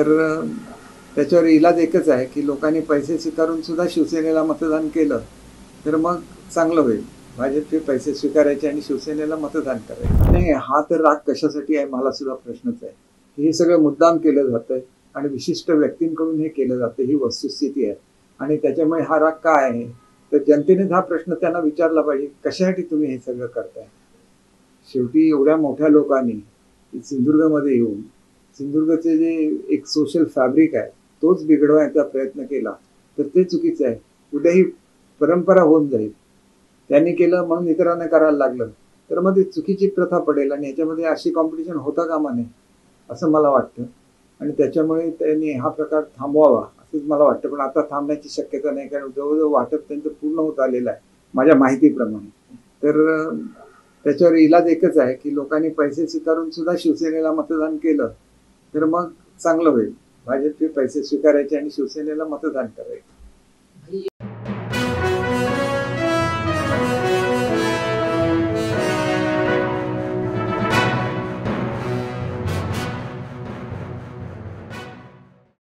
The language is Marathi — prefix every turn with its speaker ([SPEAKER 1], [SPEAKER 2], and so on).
[SPEAKER 1] तर त्याच्यावर इलाज एकच आहे की लोकांनी पैसे स्वीकारून सुद्धा शिवसेनेला मतदान केलं तर मग चांगलं होईल. भाजपचे पैसे स्वीकारायचे आणि शिवसेनेला मतदान करायचं. नाही, हा तर राग कशासाठी आहे मला सुद्धा प्रश्नच आहे. हे सगळं मुद्दाम केलं जातंय आणि विशिष्ट व्यक्तींकडून हे केलं जातं, ही वस्तुस्थिती आहे. आणि त्याच्यामुळे हा राग काय आहे तर जनतेने हा प्रश्न त्यांना विचारला पाहिजे, कशासाठी तुम्ही हे सगळं करताय. शेवटी एवढ्या मोठ्या लोकांनी सिंधुदुर्गमध्ये येऊन सिंधुदुर्गचे जे एक सोशल फॅब्रिक आहे तोच बिघडवायचा प्रयत्न केला तर ते चुकीचं आहे. उद्या ही परंपरा होऊन जाईल. त्यांनी केलं म्हणून इतरांना करायला लागलं तर मग ती चुकीची प्रथा पडेल आणि ह्याच्यामध्ये अशी कॉम्पिटिशन होता कामा नये असं मला वाटतं. आणि त्याच्यामुळे त्यांनी हा प्रकार थांबवावा असंच मला वाटतं. पण आता थांबण्याची शक्यता नाही, कारण जवळजवळ वाटप त्यांचं पूर्ण होत आलेलं आहे माझ्या माहितीप्रमाणे. तर त्याच्यावर इलाज एकच आहे की लोकांनी पैसे स्वीकारून सुद्धा शिवसेनेला मतदान केलं तर मग चांगलं होईल. भाजपचे पैसे स्वीकारायचे आणि शिवसेनेला मतदान करायचं.